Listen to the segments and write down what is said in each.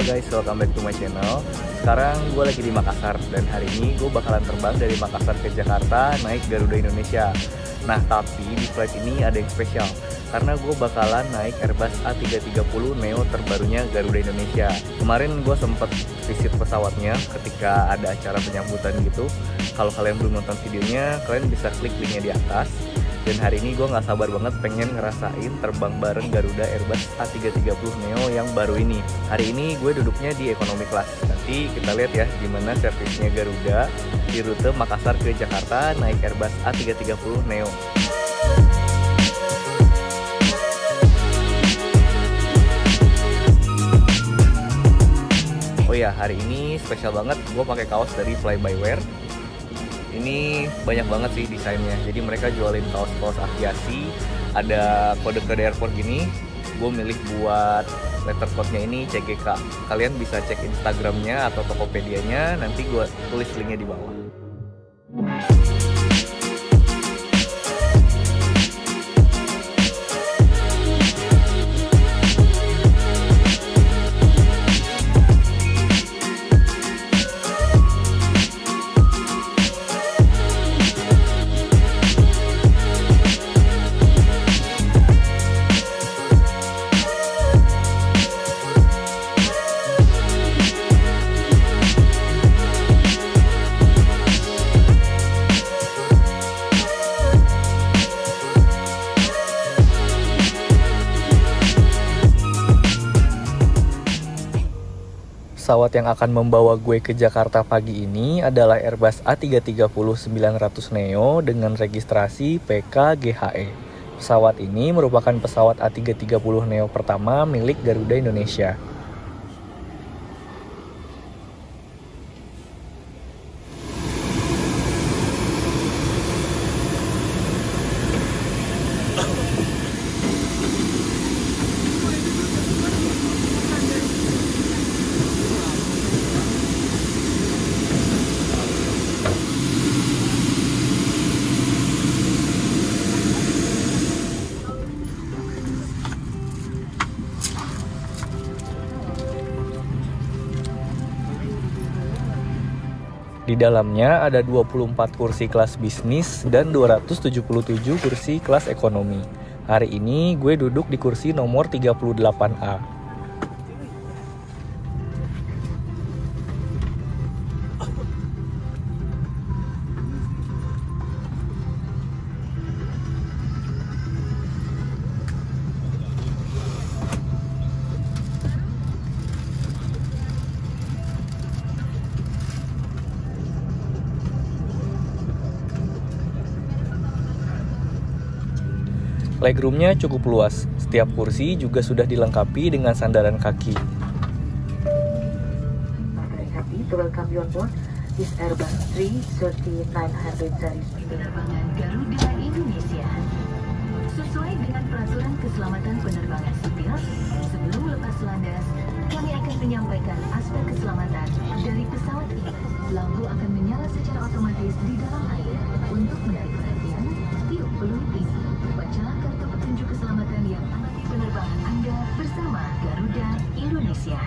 Halo guys, welcome back to my channel. Sekarang gue lagi di Makassar dan hari ini gue bakalan terbang dari Makassar ke Jakarta naik Garuda Indonesia. Nah, tapi di flight ini ada yang spesial karena gue bakalan naik Airbus A330 Neo terbarunya Garuda Indonesia. Kemarin gue sempet visit pesawatnya ketika ada acara penyambutan gitu. Kalau kalian belum nonton videonya, kalian bisa klik linknya di atas. Dan hari ini gue gak sabar banget pengen ngerasain terbang bareng Garuda Airbus A330 Neo yang baru ini. Hari ini gue duduknya di economy class. Nanti kita lihat ya gimana servisnya Garuda di rute Makassar ke Jakarta naik Airbus A330 Neo. Oh ya, hari ini spesial banget gue pakai kaos dari Fly by Wear. Ini banyak banget sih desainnya. Jadi mereka jualin kaos-kaos aviasi, ada kode-kode airport gini. Gue milih buat letter code-nya ini CGK. Kalian bisa cek Instagramnya atau Tokopedia-nya. Nanti gue tulis linknya di bawah. Pesawat yang akan membawa gue ke Jakarta pagi ini adalah Airbus A330-900 Neo dengan registrasi PKGHE. Pesawat ini merupakan pesawat A330 Neo pertama milik Garuda Indonesia. Di dalamnya ada 24 kursi kelas bisnis dan 277 kursi kelas ekonomi. Hari ini gue duduk di kursi nomor 38A. Legroomnya cukup luas, setiap kursi juga sudah dilengkapi dengan sandaran kaki. Very happy to welcome you on board this Airbus A330-900 series penerbangan Garuda Indonesia. Sesuai dengan peraturan keselamatan penerbangan sipil, sebelum lepas landas, kami akan menyampaikan aspek keselamatan dari pesawat ini. Lampu akan menyala secara otomatis di dalam air. Untuk menarik perhatian, tiup peluit ini. Bacalah kartu petunjuk keselamatan yang amati penerbangan Anda bersama Garuda Indonesia.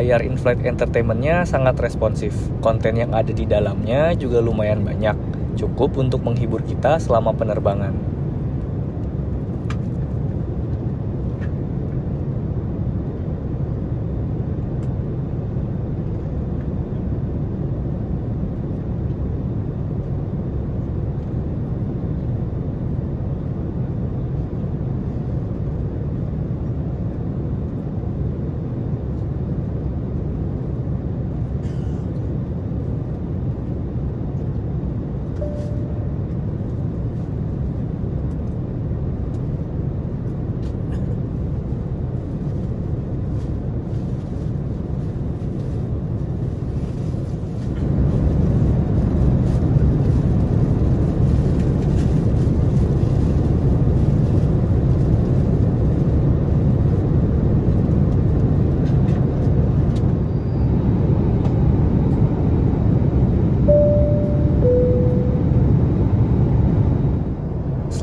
layar in-flight entertainment-nya sangat responsif. Konten yang ada di dalamnya juga lumayan banyak, cukup untuk menghibur kita selama penerbangan.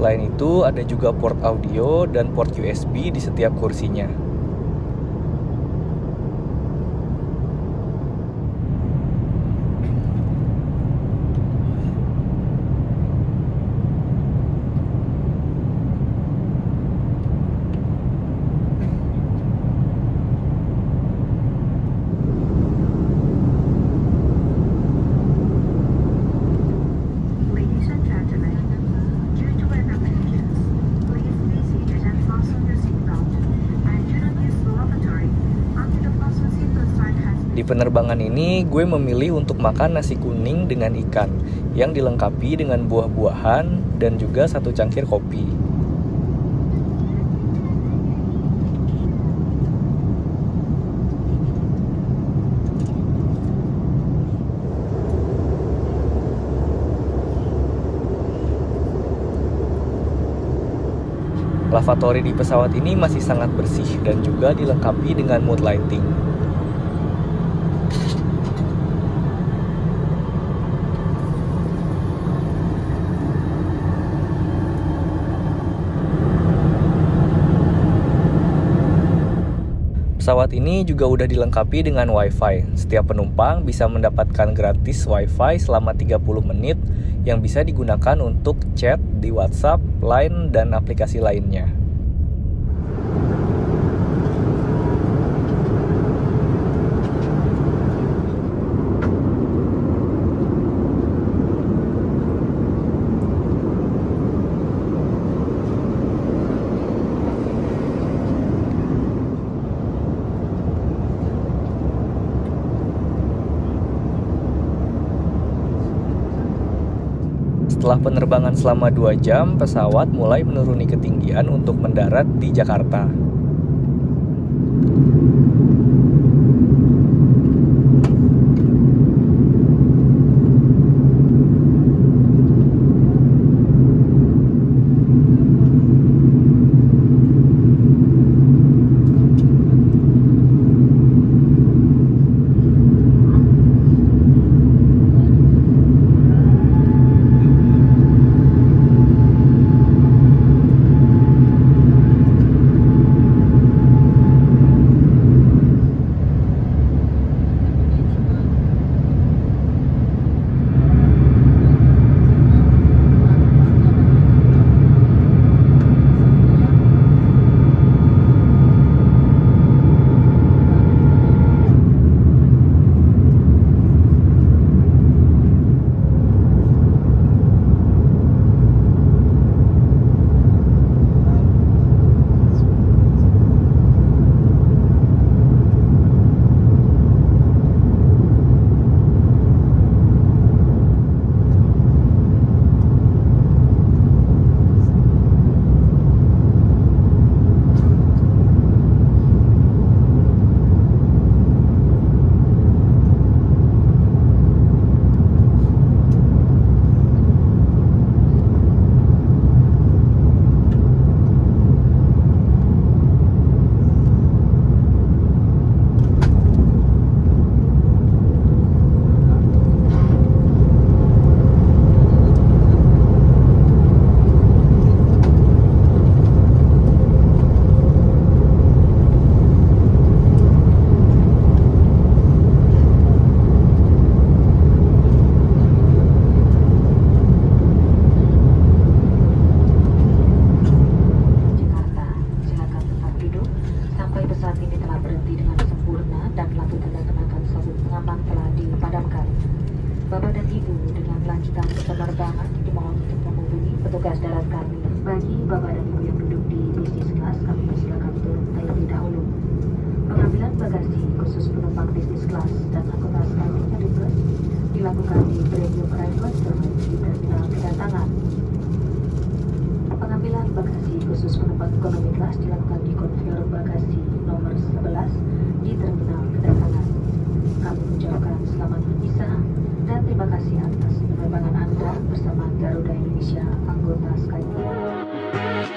Selain itu, ada juga port audio dan port USB di setiap kursinya. Ladies and gentlemen, due to weather conditions, please be seated and fasten your seatbelt and do not use the lavatory until the fasten seatbelt sign has been. Di penerbangan ini, gue memilih untuk makan nasi kuning dengan ikan yang dilengkapi dengan buah-buahan dan juga 1 cangkir kopi. Lavatory di pesawat ini masih sangat bersih dan juga dilengkapi dengan mood lighting. Pesawat ini juga udah dilengkapi dengan Wi-Fi. Setiap penumpang bisa mendapatkan gratis Wi-Fi selama 30 menit yang bisa digunakan untuk chat di WhatsApp, Line, dan aplikasi lainnya. Setelah penerbangan selama 2 jam, pesawat mulai menuruni ketinggian untuk mendarat di Jakarta. penerbangan dimohon untuk menghubungi petugas darat kami. Bagi Bapak dan Ibu yang duduk di bisnis kelas, kami persilakan turun terlebih dahulu. Pengambilan bagasi khusus penumpang bisnis kelas dan anggota Skytrain Express dilakukan di Premium Arrival Service di terminal kedatangan. Pengambilan bagasi khusus penumpang ekonomi kelas dilakukan di konveyor bagasi nomor 11 di terminal kedatangan. Kami mengucapkan selamat berpisah dan terima kasih atas penerbangan Anda bersama Garuda Indonesia anggota Skytrain.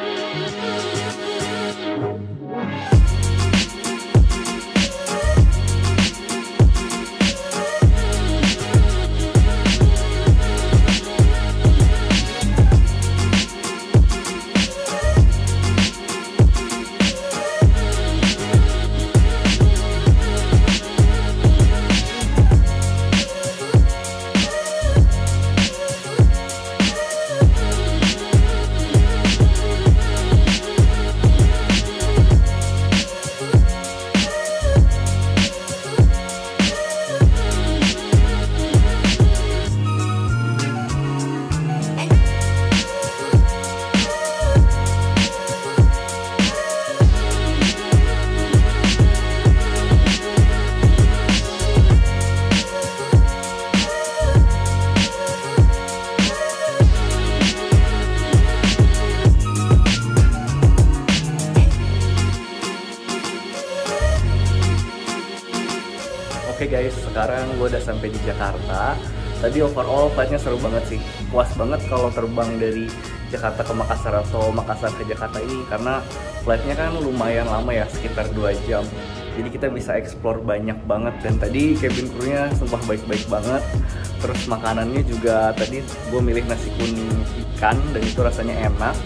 Oke guys, sekarang gue udah sampai di Jakarta. Tadi overall flightnya seru banget sih. Puas banget kalau terbang dari Jakarta ke Makassar atau Makassar ke Jakarta ini, karena flightnya kan lumayan lama ya, sekitar 2 jam. Jadi kita bisa explore banyak banget. Dan tadi cabin crew-nya sumpah baik-baik banget. Terus makanannya juga tadi gue milih nasi kuning ikan dan itu rasanya enak.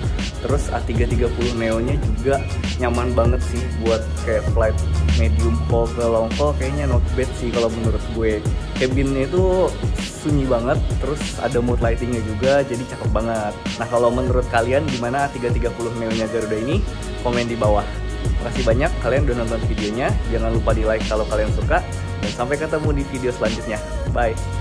Terus A330 Neo-nya juga nyaman banget sih buat kayak flight medium haul ke long haul, kayaknya not bad sih kalau menurut gue. Cabinnya itu sunyi banget, terus ada mood lightingnya juga, jadi cakep banget. Nah kalau menurut kalian gimana A330 Neo-nya Garuda ini? Komen di bawah. Makasih banyak kalian udah nonton videonya, jangan lupa di like kalau kalian suka, dan sampai ketemu di video selanjutnya. Bye!